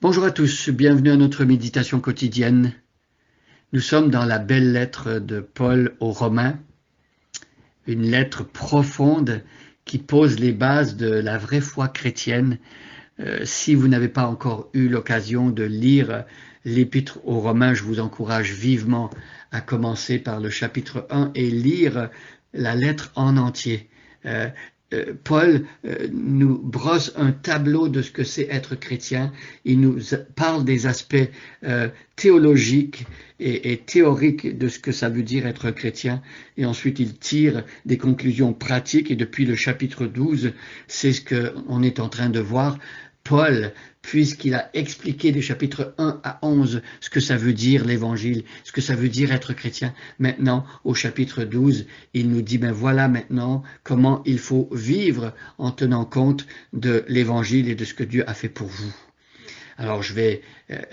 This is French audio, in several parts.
Bonjour à tous, bienvenue à notre méditation quotidienne. Nous sommes dans la belle lettre de Paul aux Romains, une lettre profonde qui pose les bases de la vraie foi chrétienne. Si vous n'avez pas encore eu l'occasion de lire l'Épître aux Romains, je vous encourage vivement à commencer par le chapitre 1 et lire la lettre en entier. Paul nous brosse un tableau de ce que c'est être chrétien. Il nous parle des aspects théologiques et théoriques de ce que ça veut dire être chrétien. Et ensuite, il tire des conclusions pratiques. Et depuis le chapitre 12, c'est ce qu'on est en train de voir. Paul, puisqu'il a expliqué des chapitres 1 à 11 ce que ça veut dire l'évangile, ce que ça veut dire être chrétien, maintenant au chapitre 12, il nous dit, ben voilà maintenant comment il faut vivre en tenant compte de l'évangile et de ce que Dieu a fait pour vous. Alors je vais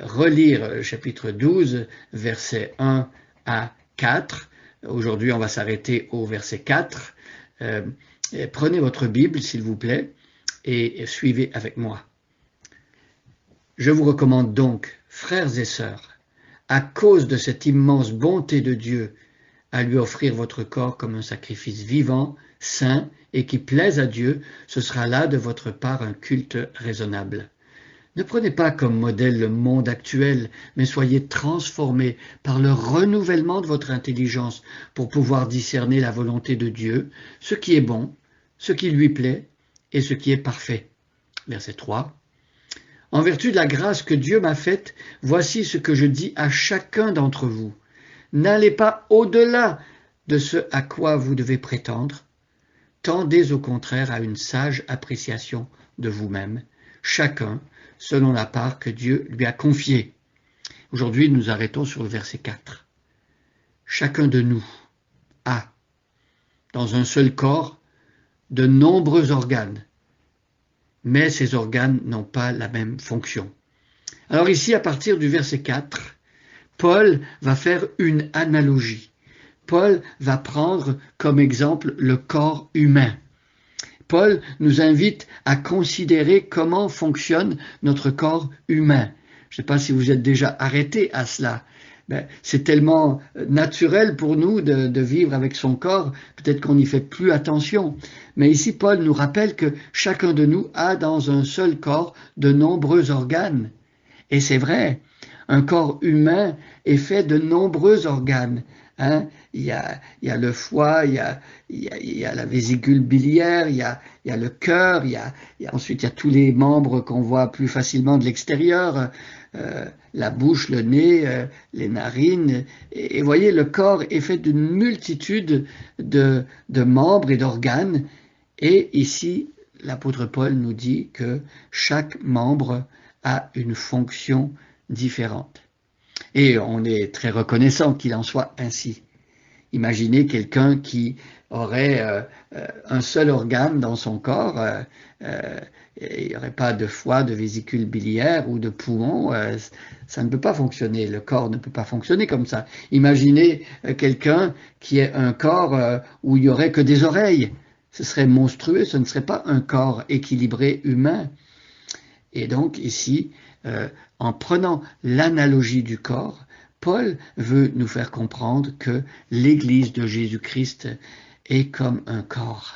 relire le chapitre 12, versets 1 à 4. Aujourd'hui, on va s'arrêter au verset 4. Prenez votre Bible, s'il vous plaît, et suivez avec moi. Je vous recommande donc, frères et sœurs, à cause de cette immense bonté de Dieu, à lui offrir votre corps comme un sacrifice vivant, saint et qui plaise à Dieu, ce sera là de votre part un culte raisonnable. Ne prenez pas comme modèle le monde actuel, mais soyez transformés par le renouvellement de votre intelligence pour pouvoir discerner la volonté de Dieu, ce qui est bon, ce qui lui plaît et ce qui est parfait. Verset 3. En vertu de la grâce que Dieu m'a faite, voici ce que je dis à chacun d'entre vous. N'allez pas au-delà de ce à quoi vous devez prétendre. Tendez au contraire à une sage appréciation de vous-même, chacun selon la part que Dieu lui a confiée. Aujourd'hui, nous arrêtons sur le verset 4. Chacun de nous a, dans un seul corps, de nombreux organes, mais ces organes n'ont pas la même fonction. Alors ici, à partir du verset 4, Paul va faire une analogie. Paul va prendre comme exemple le corps humain. Paul nous invite à considérer comment fonctionne notre corps humain. Je ne sais pas si vous êtes déjà arrêté à cela. C'est tellement naturel pour nous de vivre avec son corps, peut-être qu'on n'y fait plus attention. Mais ici, Paul nous rappelle que chacun de nous a dans un seul corps de nombreux organes. Et c'est vrai, un corps humain est fait de nombreux organes. Hein? Il y a le foie, il y a la vésicule biliaire, il y a le cœur, ensuite il y a tous les membres qu'on voit plus facilement de l'extérieur, la bouche, le nez, les narines. Et voyez, le corps est fait d'une multitude de membres et d'organes. Et ici, l'apôtre Paul nous dit que chaque membre a une fonction différente. Et on est très reconnaissant qu'il en soit ainsi. Imaginez quelqu'un qui aurait un seul organe dans son corps, il n'y aurait pas de foie, de vésicule biliaire ou de poumon, ça ne peut pas fonctionner, le corps ne peut pas fonctionner comme ça. Imaginez quelqu'un qui ait un corps où il n'y aurait que des oreilles, ce serait monstrueux, ce ne serait pas un corps équilibré humain. Et donc ici, en prenant l'analogie du corps, Paul veut nous faire comprendre que l'Église de Jésus-Christ est comme un corps.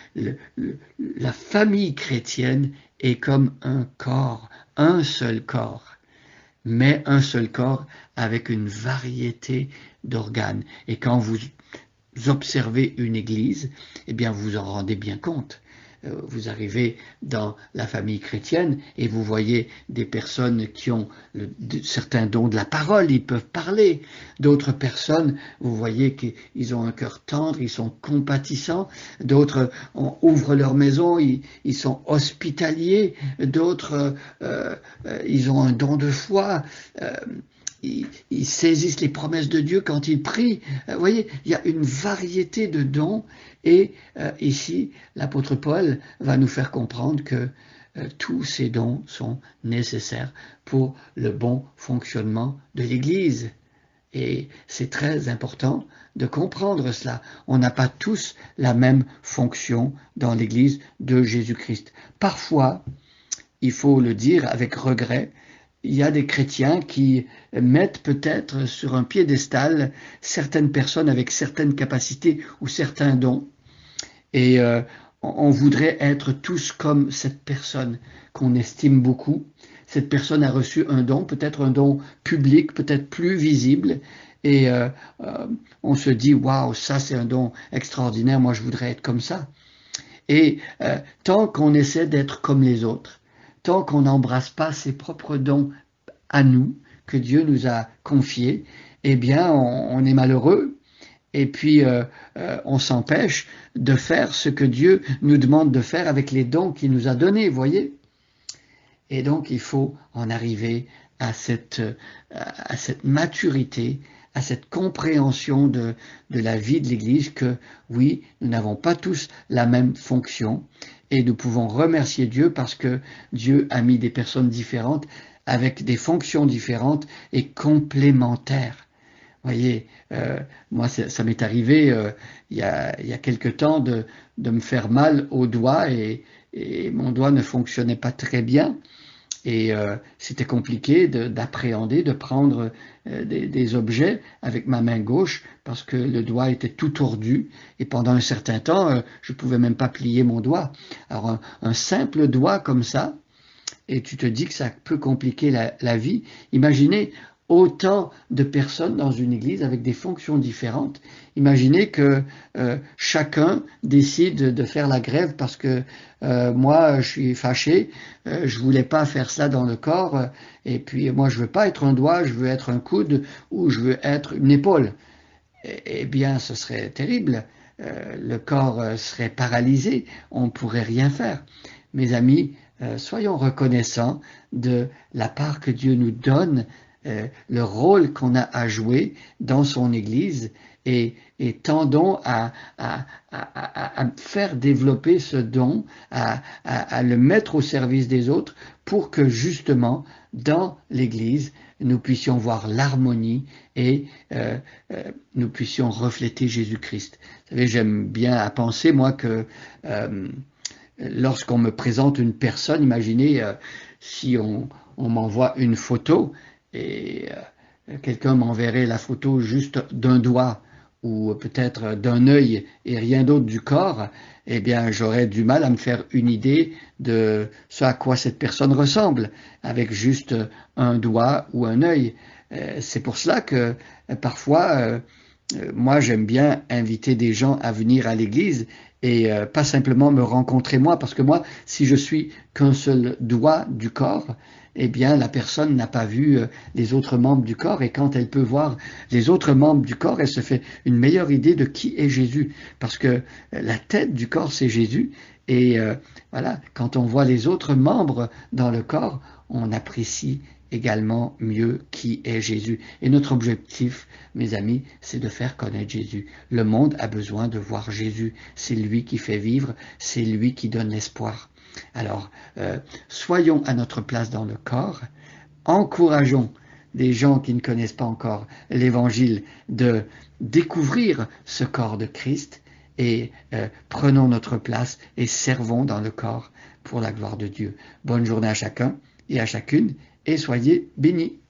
La famille chrétienne est comme un corps, un seul corps, mais un seul corps avec une variété d'organes. Et quand vous observez une église, eh bien vous en rendez bien compte. Vous arrivez dans la famille chrétienne et vous voyez des personnes qui ont certains dons de la parole, ils peuvent parler. D'autres personnes, vous voyez qu'ils ont un cœur tendre, ils sont compatissants. D'autres ouvrent leur maison, ils sont hospitaliers. D'autres, ils ont un don de foi. Ils saisissent les promesses de Dieu quand ils prient. Vous voyez, il y a une variété de dons et ici, l'apôtre Paul va nous faire comprendre que tous ces dons sont nécessaires pour le bon fonctionnement de l'Église. Et c'est très important de comprendre cela. On n'a pas tous la même fonction dans l'Église de Jésus-Christ. Parfois, il faut le dire avec regret, il y a des chrétiens qui mettent peut-être sur un piédestal certaines personnes avec certaines capacités ou certains dons. Et on voudrait être tous comme cette personne qu'on estime beaucoup. Cette personne a reçu un don, peut-être un don public, peut-être plus visible. Et on se dit, waouh, ça c'est un don extraordinaire, moi je voudrais être comme ça. Et tant qu'on essaie d'être comme les autres, tant qu'on n'embrasse pas ses propres dons à nous, que Dieu nous a confiés, eh bien on est malheureux. Et puis, on s'empêche de faire ce que Dieu nous demande de faire avec les dons qu'il nous a donnés, voyez. Et donc, il faut en arriver à cette maturité, à cette compréhension de la vie de l'Église que, oui, nous n'avons pas tous la même fonction et nous pouvons remercier Dieu parce que Dieu a mis des personnes différentes avec des fonctions différentes et complémentaires. Voyez, moi, ça m'est arrivé il y a quelque temps de me faire mal au doigt et mon doigt ne fonctionnait pas très bien. Et c'était compliqué d'appréhender, de prendre des objets avec ma main gauche parce que le doigt était tout tordu. Et pendant un certain temps, je ne pouvais même pas plier mon doigt. Alors, un simple doigt comme ça, et tu te dis que ça peut compliquer la vie. Imaginez autant de personnes dans une église avec des fonctions différentes. Imaginez que chacun décide de faire la grève parce que moi je suis fâché, je voulais pas faire ça dans le corps, et puis moi je veux pas être un doigt, je veux être un coude ou je veux être une épaule. Eh bien ce serait terrible, le corps serait paralysé, on ne pourrait rien faire. Mes amis, soyons reconnaissants de la part que Dieu nous donne, le rôle qu'on a à jouer dans son Église et tendons à faire développer ce don, à le mettre au service des autres pour que justement dans l'Église nous puissions voir l'harmonie et nous puissions refléter Jésus-Christ. Vous savez, j'aime bien à penser moi que lorsqu'on me présente une personne, imaginez si on m'envoie une photo et quelqu'un m'enverrait la photo juste d'un doigt ou peut-être d'un œil et rien d'autre du corps, eh bien j'aurais du mal à me faire une idée de ce à quoi cette personne ressemble avec juste un doigt ou un œil. C'est pour cela que parfois moi j'aime bien inviter des gens à venir à l'église et pas simplement me rencontrer moi, parce que moi, si je suis qu'un seul doigt du corps, eh bien la personne n'a pas vu les autres membres du corps, et quand elle peut voir les autres membres du corps, elle se fait une meilleure idée de qui est Jésus, parce que la tête du corps c'est Jésus, et voilà, quand on voit les autres membres dans le corps, on apprécie également mieux qui est Jésus. Et notre objectif, mes amis, c'est de faire connaître Jésus. Le monde a besoin de voir Jésus. C'est lui qui fait vivre, c'est lui qui donne l'espoir. Alors, soyons à notre place dans le corps, encourageons des gens qui ne connaissent pas encore l'Évangile de découvrir ce corps de Christ et prenons notre place et servons dans le corps pour la gloire de Dieu. Bonne journée à chacun et à chacune et soyez bénis.